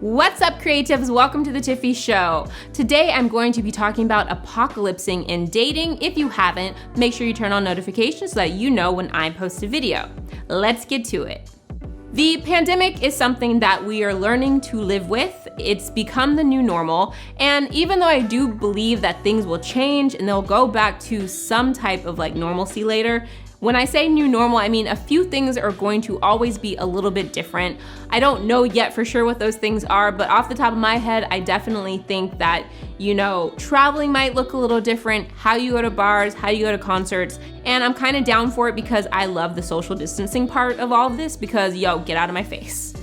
What's up, creatives? Welcome to the Tiffy Show. Today I'm going to be talking about apocalypsing in dating. If you haven't, make sure you turn on notifications so that you know when I post a video. Let's get to it. The pandemic is something that we are learning to live with. It's become the new normal, and even though I do believe that things will change and they'll go back to some type of normalcy later, when I say new normal, I mean a few things are going to always be a little bit different. I don't know yet for sure what those things are, but off the top of my head, I definitely think that, traveling might look a little different, how you go to bars, how you go to concerts, and I'm kind of down for it because I love the social distancing part of all of this because, get out of my face.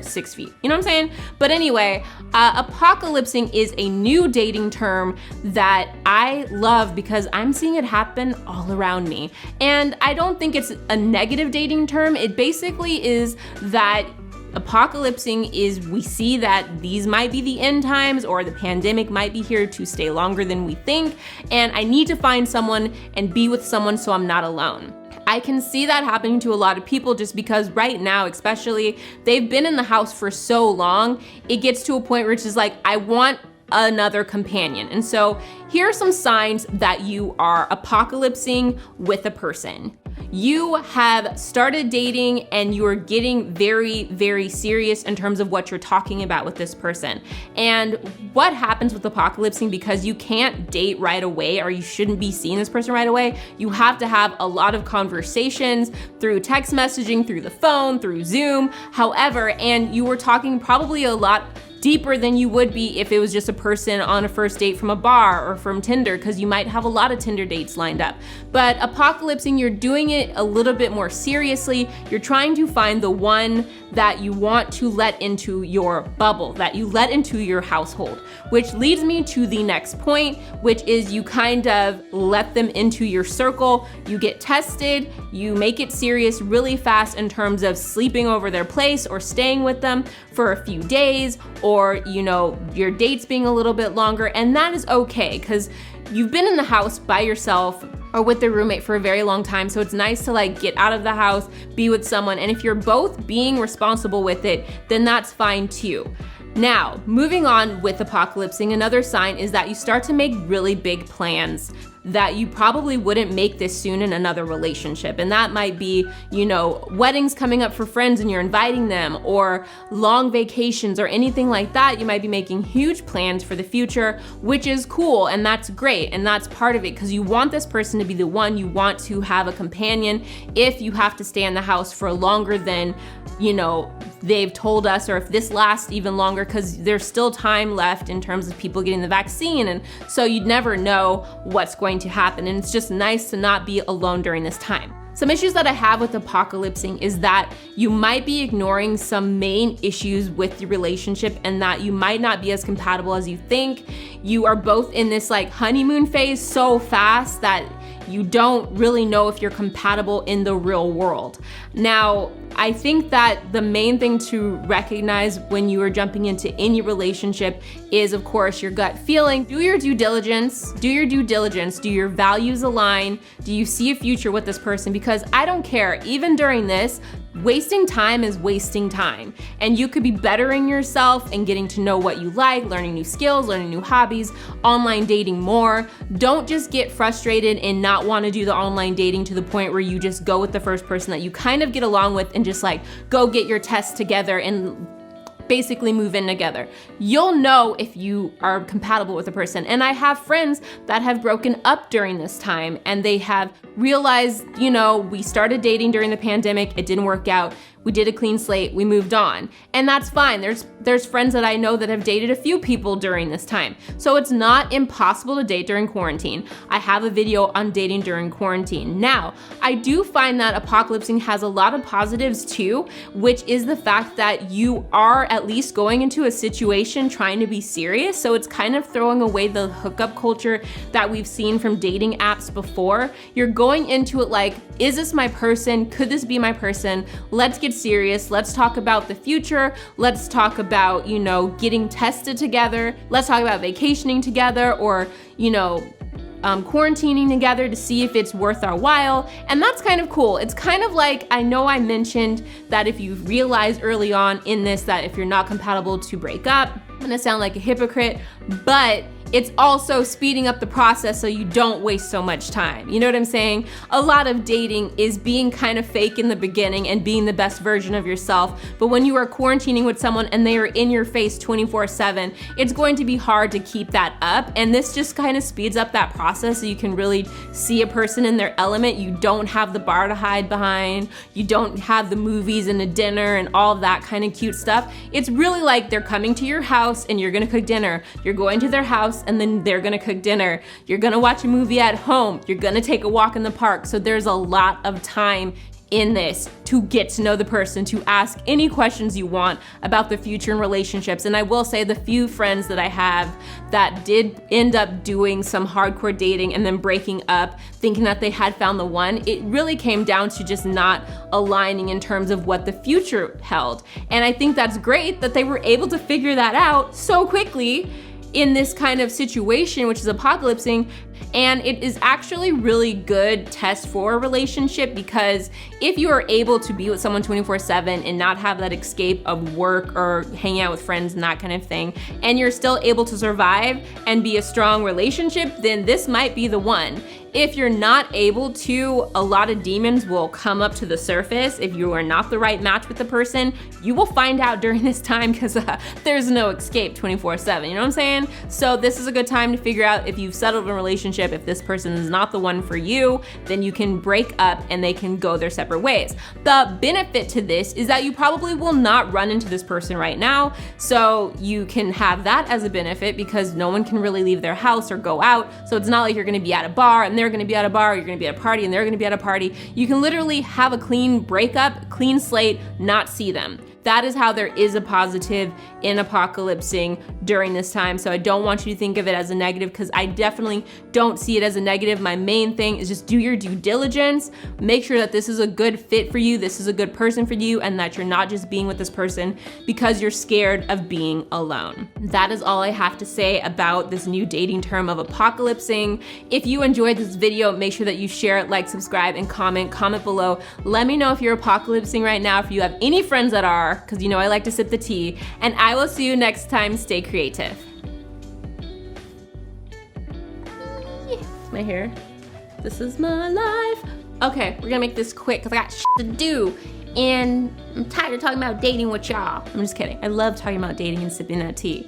6 feet, you know what I'm saying? But anyway, apocalypsing is a new dating term that I love because I'm seeing it happen all around me. And I don't think it's a negative dating term. It basically is that apocalypsing is we see that these might be the end times or the pandemic might be here to stay longer than we think, and I need to find someone and be with someone so I'm not alone. I can see that happening to a lot of people just because right now, especially, they've been in the house for so long, it gets to a point where it's just like, I want another companion. And so here are some signs that you are apocalypsing with a person. You have started dating and you're getting very, very serious in terms of what you're talking about with this person. And what happens with apocalypsing, because you can't date right away or you shouldn't be seeing this person right away, you have to have a lot of conversations through text messaging, through the phone, through Zoom, however, and you were talking probably a lot deeper than you would be if it was just a person on a first date from a bar or from Tinder, because you might have a lot of Tinder dates lined up. But apocalypsing, you're doing it a little bit more seriously. You're trying to find the one that you want to let into your bubble, that you let into your household, which leads me to the next point, which is you kind of let them into your circle. You get tested, you make it serious really fast in terms of sleeping over their place or staying with them for a few days, or your dates being a little bit longer, and that is okay because you've been in the house by yourself or with their roommate for a very long time, so it's nice to get out of the house, be with someone, and if you're both being responsible with it, then that's fine too. Now, moving on with apocalypsing, another sign is that you start to make really big plans that you probably wouldn't make this soon in another relationship. And that might be, weddings coming up for friends and you're inviting them, or long vacations or anything like that. You might be making huge plans for the future, which is cool and that's great. And that's part of it because you want this person to be the one. You want to have a companion if you have to stay in the house for longer than, they've told us, or if this lasts even longer, because there's still time left in terms of people getting the vaccine. And so you'd never know what's going to happen. And it's just nice to not be alone during this time. Some issues that I have with apocalypsing is that you might be ignoring some main issues with the relationship and that you might not be as compatible as you think. You are both in this honeymoon phase so fast that you don't really know if you're compatible in the real world. Now, I think that the main thing to recognize when you are jumping into any relationship is, of course, your gut feeling. Do your due diligence. Do your values align? Do you see a future with this person? Because I don't care, even during this, wasting time is wasting time. And you could be bettering yourself and getting to know what you like, learning new skills, learning new hobbies, online dating more. Don't just get frustrated and not want to do the online dating to the point where you just go with the first person that you kind of get along with and just go get your tests together and basically move in together. You'll know if you are compatible with a person. And I have friends that have broken up during this time and they have realized, we started dating during the pandemic, it didn't work out. We did a clean slate, we moved on. And that's fine. There's friends that I know that have dated a few people during this time. So it's not impossible to date during quarantine. I have a video on dating during quarantine. Now, I do find that apocalypsing has a lot of positives too, which is the fact that you are at least going into a situation trying to be serious. So it's kind of throwing away the hookup culture that we've seen from dating apps before. You're going into it is this my person? Could this be my person? Let's get serious. Let's talk about the future. Let's talk about, getting tested together. Let's talk about vacationing together, or, quarantining together to see if it's worth our while. And that's kind of cool. It's kind of like, I know I mentioned that if you realize early on in this that if you're not compatible to break up, I'm gonna sound like a hypocrite, but it's also speeding up the process so you don't waste so much time. You know what I'm saying? A lot of dating is being kind of fake in the beginning and being the best version of yourself. But when you are quarantining with someone and they are in your face 24/7, it's going to be hard to keep that up. And this just kind of speeds up that process so you can really see a person in their element. You don't have the bar to hide behind. You don't have the movies and the dinner and all of that kind of cute stuff. It's really like they're coming to your house and you're gonna cook dinner. You're going to their house and then they're gonna cook dinner. You're gonna watch a movie at home. You're gonna take a walk in the park. So there's a lot of time in this to get to know the person, to ask any questions you want about the future in relationships. And I will say the few friends that I have that did end up doing some hardcore dating and then breaking up thinking that they had found the one, it really came down to just not aligning in terms of what the future held. And I think that's great that they were able to figure that out so quickly in this kind of situation, which is apocalypsing. And it is actually really good test for a relationship, because if you are able to be with someone 24/7 and not have that escape of work or hanging out with friends and that kind of thing, and you're still able to survive and be a strong relationship, then this might be the one. If you're not able to, a lot of demons will come up to the surface. If you are not the right match with the person, you will find out during this time, because there's no escape 24/7, you know what I'm saying? So this is a good time to figure out if you've settled in a relationship. If this person is not the one for you, then you can break up and they can go their separate ways. The benefit to this is that you probably will not run into this person right now, so you can have that as a benefit, because no one can really leave their house or go out. So it's not like you're gonna be at a bar and they're gonna be at a bar, you're gonna be at a party and they're gonna be at a party. You can literally have a clean breakup, clean slate, not see them. That is how there is a positive in apocalypsing during this time. So I don't want you to think of it as a negative, because I definitely don't see it as a negative. My main thing is just do your due diligence, make sure that this is a good fit for you, this is a good person for you, and that you're not just being with this person because you're scared of being alone. That is all I have to say about this new dating term of apocalypsing. If you enjoyed this video, make sure that you share it, like, subscribe, and comment below. Let me know if you're apocalypsing right now, if you have any friends that are, because you know I like to sip the tea, and I will see you next time. Stay creative. My hair. This is my life. Okay, we're gonna make this quick because I got shit to do, and I'm tired of talking about dating with y'all. I'm just kidding. I love talking about dating and sipping that tea.